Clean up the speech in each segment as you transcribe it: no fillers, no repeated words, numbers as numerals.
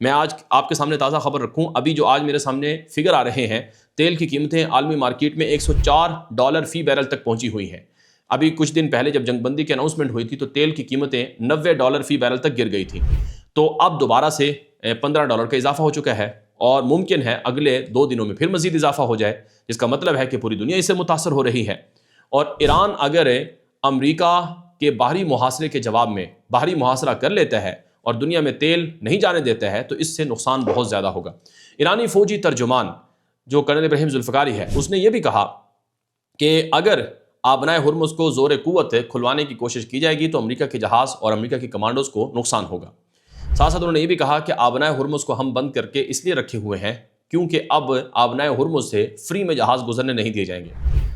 میں آج آپ کے سامنے تازہ خبر رکھوں، ابھی جو آج میرے سامنے فگر آ رہے ہیں، تیل کی قیمتیں عالمی مارکیٹ میں $104 فی بیرل تک پہنچی ہوئی ہیں۔ ابھی کچھ دن پہلے جب جنگ بندی کی اناؤنسمنٹ ہوئی تھی تو تیل کی قیمتیں $90 فی بیرل تک گر گئی تھیں، تو اب دوبارہ سے $15 کا اضافہ ہو چکا ہے، اور ممکن ہے اگلے 2 دنوں میں پھر مزید اضافہ ہو جائے، جس کا مطلب ہے کہ پوری دنیا اس سے متاثر ہو رہی ہے۔ اور ایران اگر امریکہ کے باہری محاصرے کے جواب میں باہری محاصرہ کر لیتا ہے اور دنیا میں تیل نہیں جانے دیتا ہے تو اس سے نقصان بہت زیادہ ہوگا۔ ایرانی فوجی ترجمان جو کرنل ابراہیم ذوالفقاری ہے، اس نے یہ بھی کہا کہ اگر آبنائے ہرمز کو زور قوت کھلوانے کی کوشش کی جائے گی تو امریکہ کے جہاز اور امریکہ کے کمانڈوز کو نقصان ہوگا۔ ساتھ ساتھ انہوں نے یہ بھی کہا کہ آبنائے ہرمز کو ہم بند کر کے اس لیے رکھے ہوئے ہیں کیونکہ اب آبنائے ہرمز سے فری میں جہاز گزرنے نہیں دیے جائیں گے۔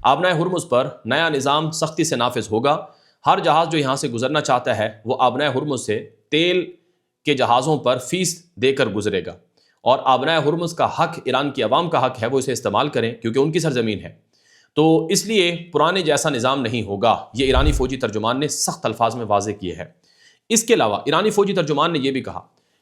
آبنائے ہرمز پر نیا نظام سختی سے نافذ ہوگا۔ ہر جہاز جو یہاں سے گزرنا چاہتا ہے وہ آبنائے ہرمز سے تیل کے جہازوں پر فیس دے کر گزرے گا، اور آبنائے ہرمز کا حق ایران کی عوام کا حق ہے، وہ اسے استعمال کریں کیونکہ ان کی سرزمین ہے، تو اس لیے پرانے جیسا نظام نہیں ہوگا۔ یہ ایرانی فوجی ترجمان نے سخت الفاظ میں واضح کیے ہے۔ اس کے علاوہ ایرانی فوجی ترجمان نے یہ بھی کہا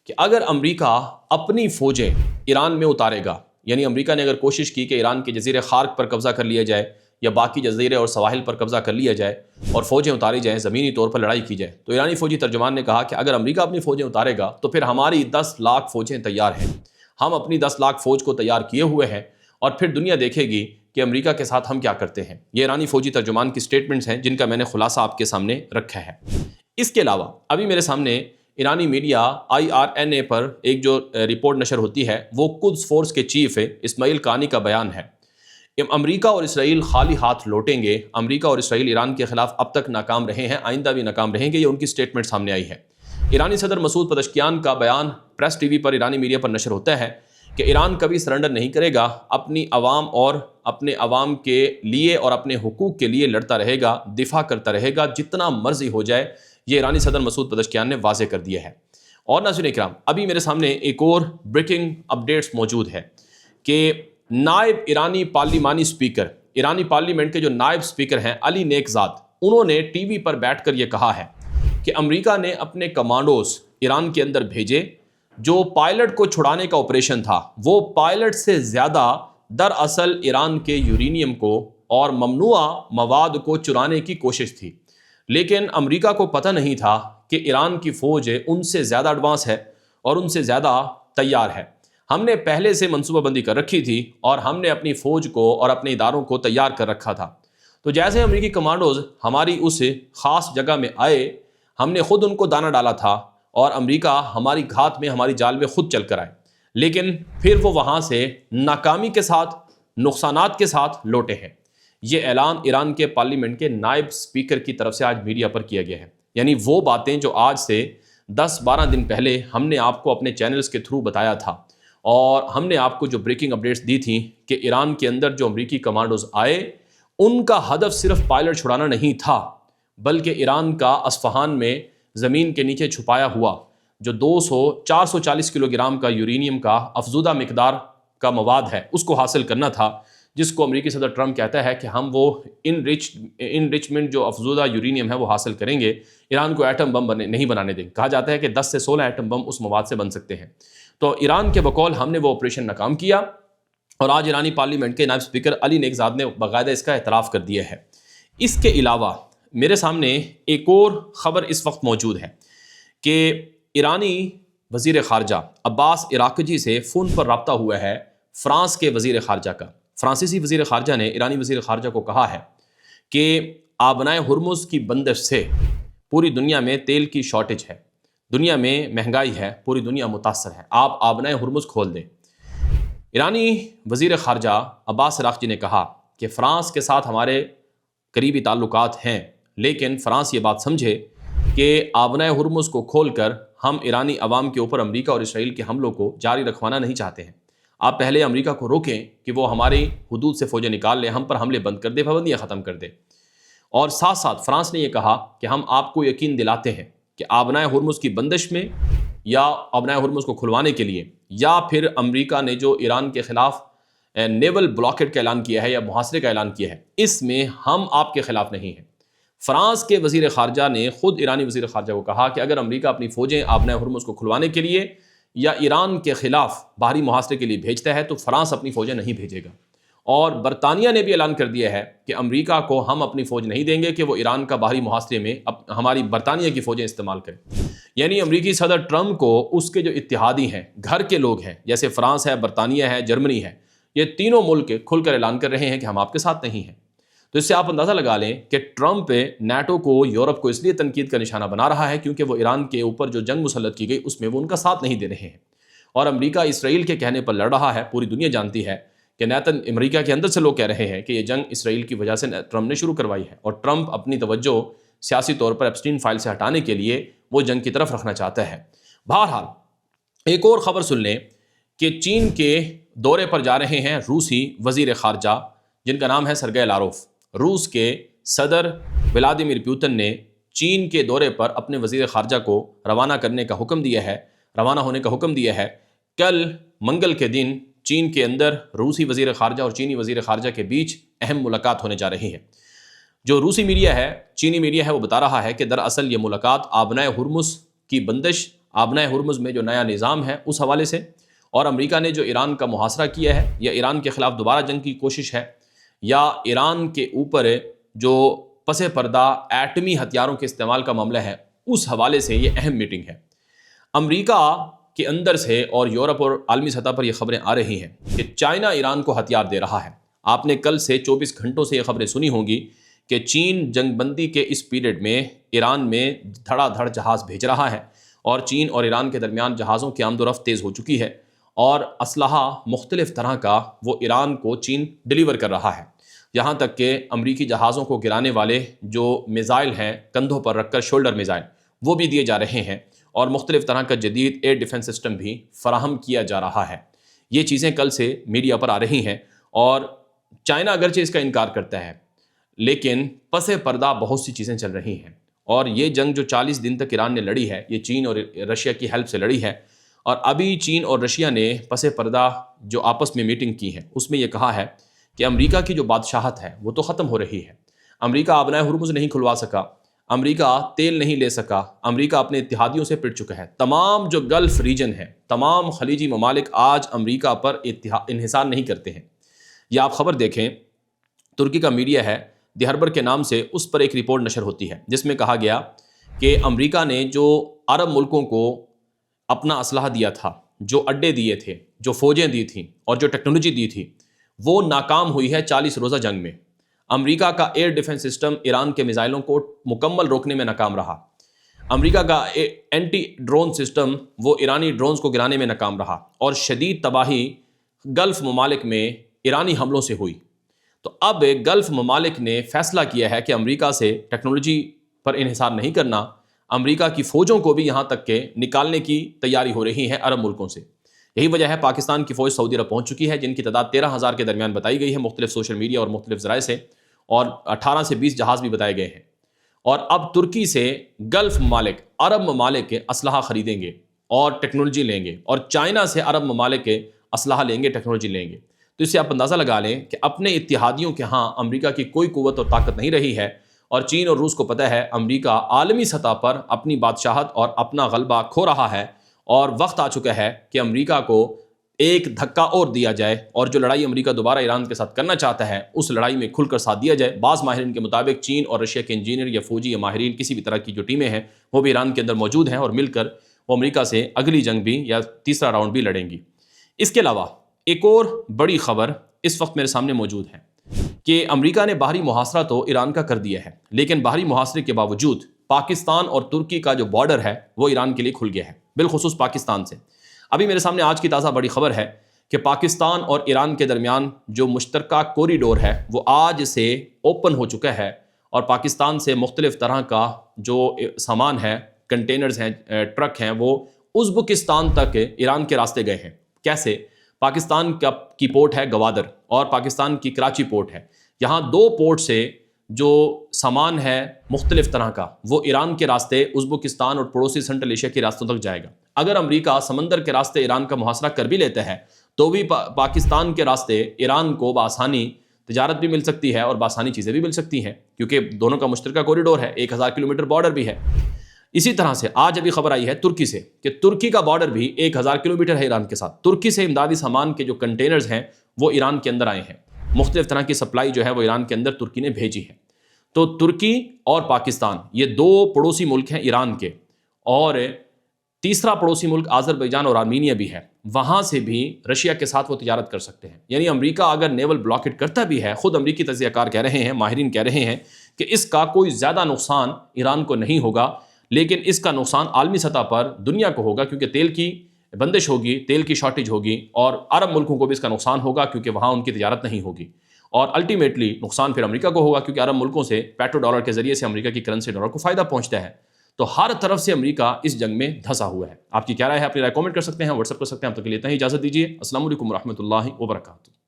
کہ اگر امریکہ اپنی فوجیں ایران میں اتارے گا، یعنی امریکہ نے اگر کوشش کی کہ ایران کے جزیرے خارق پر قبضہ کر لیا جائے یا باقی جزیرے اور سواحل پر قبضہ کر لیا جائے اور فوجیں اتاری جائیں، زمینی طور پر لڑائی کی جائے، تو ایرانی فوجی ترجمان نے کہا کہ اگر امریکہ اپنی فوجیں اتارے گا تو پھر ہماری 10 لاکھ فوجیں تیار ہیں، ہم اپنی 10 لاکھ فوج کو تیار کیے ہوئے ہیں، اور پھر دنیا دیکھے گی کہ امریکہ کے ساتھ ہم کیا کرتے ہیں۔ یہ ایرانی فوجی ترجمان کی سٹیٹمنٹس ہیں جن کا میں نے خلاصہ آپ کے سامنے رکھا ہے۔ اس کے علاوہ ابھی میرے سامنے ایرانی میڈیا IRNA پر ایک جو رپورٹ نشر ہوتی ہے وہ قدس فورس کے چیف اسماعیل قانی کا بیان ہے۔ امریکہ اور اسرائیل خالی ہاتھ لوٹیں گے، امریکہ اور اسرائیل ایران کے خلاف اب تک ناکام رہے ہیں، آئندہ بھی ناکام رہیں گے، یہ ان کی سٹیٹمنٹ سامنے آئی ہے۔ ایرانی صدر مسعود پزشکیان کا بیان پریس ٹی وی پر ایرانی میڈیا پر نشر ہوتا ہے کہ ایران کبھی سرنڈر نہیں کرے گا، اپنی عوام اور اپنے عوام کے لیے اور اپنے حقوق کے لیے لڑتا رہے گا، دفاع کرتا رہے گا، جتنا مرضی ہو جائے، یہ ایرانی صدر مسعود پزشکیان نے واضح کر دیا ہے۔ اور ناظرین کرام، ابھی میرے سامنے ایک اور بریکنگ اپڈیٹس موجود ہے کہ نائب ایرانی پارلیمانی سپیکر، ایرانی پارلیمنٹ کے جو نائب سپیکر ہیں علی نیک زاد، انہوں نے ٹی وی پر بیٹھ کر یہ کہا ہے کہ امریکہ نے اپنے کمانڈوز ایران کے اندر بھیجے، جو پائلٹ کو چھڑانے کا آپریشن تھا وہ پائلٹ سے زیادہ دراصل ایران کے یورینیم کو اور ممنوعہ مواد کو چرانے کی کوشش تھی، لیکن امریکہ کو پتہ نہیں تھا کہ ایران کی فوج ان سے زیادہ ایڈوانس ہے اور ان سے زیادہ تیار ہے۔ ہم نے پہلے سے منصوبہ بندی کر رکھی تھی اور ہم نے اپنی فوج کو اور اپنے اداروں کو تیار کر رکھا تھا، تو جیسے امریکی کمانڈوز ہماری اس خاص جگہ میں آئے، ہم نے خود ان کو دانہ ڈالا تھا اور امریکہ ہماری گھات میں، ہماری جال میں خود چل کر آئے، لیکن پھر وہ وہاں سے ناکامی کے ساتھ، نقصانات کے ساتھ لوٹے ہیں۔ یہ اعلان ایران کے پارلیمنٹ کے نائب سپیکر کی طرف سے آج میڈیا پر کیا گیا ہے، یعنی وہ باتیں جو آج سے 10-12 دن پہلے ہم نے آپ کو اپنے چینلز کے تھرو بتایا تھا، اور ہم نے آپ کو جو بریکنگ اپڈیٹس دی تھیں کہ ایران کے اندر جو امریکی کمانڈوز آئے ان کا ہدف صرف پائلٹ چھڑانا نہیں تھا، بلکہ ایران کا اصفہان میں زمین کے نیچے چھپایا ہوا جو 440 کلو گرام کا یورینیم کا افزودہ مقدار کا مواد ہے اس کو حاصل کرنا تھا، جس کو امریکی صدر ٹرمپ کہتا ہے کہ ہم وہ انریچمنٹ جو افزودہ یورینیم ہے وہ حاصل کریں گے، ایران کو ایٹم بم نہیں بنانے دیں۔ کہا جاتا ہے کہ 10 سے 16 ایٹم بم اس مواد سے بن سکتے ہیں۔ تو ایران کے بقول ہم نے وہ آپریشن ناکام کیا، اور آج ایرانی پارلیمنٹ کے نائب اسپیکر علی نیک زاد نے باقاعدہ اس کا اعتراف کر دیا ہے۔ اس کے علاوہ میرے سامنے ایک اور خبر اس وقت موجود ہے کہ ایرانی وزیر خارجہ عباس عراقچی سے فون پر رابطہ ہوا ہے فرانس کے وزیر خارجہ کا۔ فرانسیسی وزیر خارجہ نے ایرانی وزیر خارجہ کو کہا ہے کہ آبنائے ہرمز کی بندش سے پوری دنیا میں تیل کی شارٹیج ہے، دنیا میں مہنگائی ہے، پوری دنیا متاثر ہے، آپ آبنائے ہرمز کھول دیں۔ ایرانی وزیر خارجہ عباس عراقچی نے کہا کہ فرانس کے ساتھ ہمارے قریبی تعلقات ہیں، لیکن فرانس یہ بات سمجھے کہ آبنائے ہرمز کو کھول کر ہم ایرانی عوام کے اوپر امریکہ اور اسرائیل کے حملوں کو جاری رکھوانا نہیں چاہتے ہیں۔ آپ پہلے امریکہ کو روکیں کہ وہ ہماری حدود سے فوجیں نکال لیں، ہم پر حملے بند کر دے، پابندیاں ختم کر دے۔ اور ساتھ ساتھ فرانس نے یہ کہا کہ ہم آپ کو یقین دلاتے ہیں کہ آبنائے ہرمز کی بندش میں یا آبنائے ہرمز کو کھلوانے کے لیے، یا پھر امریکہ نے جو ایران کے خلاف نیول بلاکیڈ کا اعلان کیا ہے یا محاصرے کا اعلان کیا ہے، اس میں ہم آپ کے خلاف نہیں ہیں۔ فرانس کے وزیر خارجہ نے خود ایرانی وزیر خارجہ کو کہا کہ اگر امریکہ اپنی فوجیں آبنائے ہرمز کو کھلوانے کے لیے یا ایران کے خلاف باہری محاصرے کے لیے بھیجتا ہے تو فرانس اپنی فوجیں نہیں بھیجے گا، اور برطانیہ نے بھی اعلان کر دیا ہے کہ امریکہ کو ہم اپنی فوج نہیں دیں گے کہ وہ ایران کا باہری محاصرے میں ہماری برطانیہ کی فوجیں استعمال کریں۔ یعنی امریکی صدر ٹرمپ کو اس کے جو اتحادی ہیں، گھر کے لوگ ہیں، جیسے فرانس ہے، برطانیہ ہے، جرمنی ہے، یہ تینوں ملک کھل کر اعلان کر رہے ہیں کہ ہم آپ کے ساتھ نہیں ہیں۔ تو اس سے آپ اندازہ لگا لیں کہ ٹرمپ نیٹو کو، یورپ کو اس لیے تنقید کا نشانہ بنا رہا ہے کیونکہ وہ ایران کے اوپر جو جنگ مسلط کی گئی اس میں وہ ان کا ساتھ نہیں دے رہے ہیں، اور امریکہ اسرائیل کے کہنے پر لڑ رہا ہے۔ پوری دنیا جانتی ہے کہ امریکہ کے اندر سے لوگ کہہ رہے ہیں کہ یہ جنگ اسرائیل کی وجہ سے ٹرمپ نے شروع کروائی ہے، اور ٹرمپ اپنی توجہ سیاسی طور پر ایپسٹین فائل سے ہٹانے کے لیے وہ جنگ کی طرف رکھنا چاہتا ہے۔ بہرحال ایک اور خبر سن لیں کہ چین کے دورے پر جا رہے ہیں روسی وزیر خارجہ جن کا نام ہے سرگئی لاروف۔ روس کے صدر ولادیمیر پوتن نے چین کے دورے پر اپنے وزیر خارجہ کو روانہ ہونے کا حکم دیا ہے۔ کل منگل کے دن چین کے اندر روسی وزیر خارجہ اور چینی وزیر خارجہ کے بیچ اہم ملاقات ہونے جا رہی ہے۔ جو روسی میڈیا ہے، چینی میڈیا ہے، وہ بتا رہا ہے کہ دراصل یہ ملاقات آبنائے ہرمز کی بندش، آبنائے ہرمز میں جو نیا نظام ہے اس حوالے سے، اور امریکہ نے جو ایران کا محاصرہ کیا ہے یا ایران کے خلاف دوبارہ جنگ کی کوشش ہے، یا ایران کے اوپر جو پس پردہ ایٹمی ہتھیاروں کے استعمال کا معاملہ ہے، اس حوالے سے یہ اہم میٹنگ ہے۔ امریکہ کے اندر سے اور یورپ اور عالمی سطح پر یہ خبریں آ رہی ہیں کہ چائنا ایران کو ہتھیار دے رہا ہے۔ آپ نے کل سے 24 گھنٹوں سے یہ خبریں سنی ہوں گی کہ چین جنگ بندی کے اس پیریڈ میں ایران میں دھڑا دھڑ جہاز بھیج رہا ہے، اور چین اور ایران کے درمیان جہازوں کی آمد و رفت تیز ہو چکی ہے، اور اسلحہ مختلف طرح کا وہ ایران کو چین ڈیلیور کر رہا ہے۔ یہاں تک کہ امریکی جہازوں کو گرانے والے جو میزائل ہیں کندھوں پر رکھ کر، شولڈر میزائل، وہ بھی دیے جا رہے ہیں، اور مختلف طرح کا جدید ایئر ڈیفنس سسٹم بھی فراہم کیا جا رہا ہے۔ یہ چیزیں کل سے میڈیا پر آ رہی ہیں، اور چائنا اگرچہ اس کا انکار کرتا ہے لیکن پس پردہ بہت سی چیزیں چل رہی ہیں، اور یہ جنگ جو 40 دن تک ایران نے لڑی ہے، یہ چین اور رشیا کی ہیلپ سے لڑی ہے، اور ابھی چین اور رشیا نے پس پردہ جو آپس میں میٹنگ کی ہے اس میں یہ کہا ہے کہ امریکہ کی جو بادشاہت ہے وہ تو ختم ہو رہی ہے۔ امریکہ آبنائے ہرمز نہیں کھلوا سکا، امریکہ تیل نہیں لے سکا، امریکہ اپنے اتحادیوں سے پٹ چکا ہے۔ تمام جو گلف ریجن ہے، تمام خلیجی ممالک آج امریکہ پر انحصار نہیں کرتے ہیں۔ یہ آپ خبر دیکھیں، ترکی کا میڈیا ہے دی ہربر کے نام سے، اس پر ایک رپورٹ نشر ہوتی ہے جس میں کہا گیا کہ امریکہ نے جو عرب ملکوں کو اپنا اسلحہ دیا تھا، جو اڈے دیے تھے، جو فوجیں دی تھیں اور جو ٹیکنالوجی دی تھی، وہ ناکام ہوئی ہے 40 روزہ جنگ میں۔ امریکہ کا ایئر ڈیفنس سسٹم ایران کے میزائلوں کو مکمل روکنے میں ناکام رہا۔ امریکہ کا اینٹی ڈرون سسٹم وہ ایرانی ڈرونز کو گرانے میں ناکام رہا، اور شدید تباہی گلف ممالک میں ایرانی حملوں سے ہوئی۔ تو اب گلف ممالک نے فیصلہ کیا ہے کہ امریکہ سے ٹیکنالوجی پر انحصار نہیں کرنا، امریکہ کی فوجوں کو بھی یہاں تک کہ نکالنے کی تیاری ہو رہی ہے عرب ملکوں سے۔ یہی وجہ ہے پاکستان کی فوج سعودی عرب پہنچ چکی ہے، جن کی تعداد 13,000 کے درمیان بتائی گئی ہے مختلف سوشل میڈیا اور مختلف ذرائع سے، اور 18 سے 20 جہاز بھی بتائے گئے ہیں۔ اور اب ترکی سے گلف ممالک، عرب ممالک کے اسلحہ خریدیں گے اور ٹیکنالوجی لیں گے، اور چائنا سے عرب ممالک کے اسلحہ لیں گے، ٹیکنالوجی لیں گے۔ تو اس سے آپ اندازہ لگا لیں کہ اپنے اتحادیوں کے ہاں امریکہ کی کوئی قوت اور طاقت نہیں رہی ہے، اور چین اور روس کو پتہ ہے امریکہ عالمی سطح پر اپنی بادشاہت اور اپنا غلبہ کھو رہا ہے، اور وقت آ چکا ہے کہ امریکہ کو ایک دھکا اور دیا جائے، اور جو لڑائی امریکہ دوبارہ ایران کے ساتھ کرنا چاہتا ہے اس لڑائی میں کھل کر ساتھ دیا جائے۔ بعض ماہرین کے مطابق چین اور رشیا کے انجینئر یا فوجی یا ماہرین کسی بھی طرح کی جو ٹیمیں ہیں وہ بھی ایران کے اندر موجود ہیں، اور مل کر وہ امریکہ سے اگلی جنگ بھی یا تیسرا راؤنڈ بھی لڑیں گی۔ اس کے علاوہ ایک اور بڑی خبر اس وقت میرے سامنے موجود ہے کہ امریکہ نے باہری محاصرہ تو ایران کا کر دیا ہے، لیکن باہری محاصرے کے باوجود پاکستان اور ترکی کا جو بارڈر ہے وہ ایران کے لیے کھل گیا ہے، بالخصوص پاکستان سے۔ ابھی میرے سامنے آج کی تازہ بڑی خبر ہے کہ پاکستان اور ایران کے درمیان جو مشترکہ کوریڈور ہے وہ آج سے اوپن ہو چکا ہے، اور پاکستان سے مختلف طرح کا جو سامان ہے، کنٹینرز ہیں، ٹرک ہیں، وہ ازبکستان تک ایران کے راستے گئے ہیں۔ کیسے؟ پاکستان کی پورٹ ہے گوادر، اور پاکستان کی کراچی پورٹ ہے۔ یہاں دو پورٹ سے جو سامان ہے مختلف طرح کا وہ ایران کے راستے ازبکستان اور پڑوسی سنٹرل ایشیا کے راستوں تک جائے گا۔ اگر امریکہ سمندر کے راستے ایران کا محاصرہ کر بھی لیتا ہے تو بھی پاکستان کے راستے ایران کو بآسانی تجارت بھی مل سکتی ہے اور بآسانی چیزیں بھی مل سکتی ہیں، کیونکہ دونوں کا مشترکہ کوریڈور ہے، 1000 کلومیٹر بارڈر بھی ہے۔ اسی طرح سے آج ابھی خبر آئی ہے ترکی سے کہ ترکی کا بارڈر بھی 1000 کلومیٹر ہے ایران کے ساتھ. ترکی سے امدادی سامان کے جو کنٹینرز ہیں وہ ایران کے اندر آئے ہیں. مختلف طرح کی سپلائی جو ہے وہ ایران کے اندر ترکی نے بھیجی ہے. تو ترکی اور پاکستان یہ دو پڑوسی ملک ہیں ایران کے، اور تیسرا پڑوسی ملک آذربائیجان اور آرمینیا بھی ہے. وہاں سے بھی رشیا کے ساتھ وہ تجارت کر سکتے ہیں. یعنی امریکہ اگر نیول بلاکٹ کرتا بھی ہے، خود امریکی تجزیہ کار کہہ رہے ہیں، ماہرین کہہ رہے ہیں کہ اس کا کوئی زیادہ نقصان ایران کو نہیں ہوگا، لیکن اس کا نقصان عالمی سطح پر دنیا کو ہوگا، کیونکہ تیل کی بندش ہوگی، تیل کی شارٹیج ہوگی، اور عرب ملکوں کو بھی اس کا نقصان ہوگا کیونکہ وہاں ان کی تجارت نہیں ہوگی. اور الٹیمیٹلی نقصان پھر امریکہ کو ہوگا، کیونکہ عرب ملکوں سے پیٹرو ڈالر کے ذریعے سے امریکہ کی کرنسی ڈالر کو فائدہ پہنچتا ہے. تو ہر طرف سے امریکہ اس جنگ میں دھنسا ہوا ہے. آپ کی کیا رائے ہے؟ اپنی رائے کامنٹ کر سکتے ہیں، واٹس ایپ کر سکتے ہیں. اب تک کے لیے اتنا ہی، اجازت دیجیے. السلام علیکم ورحمۃ اللہ وبرکاتہ.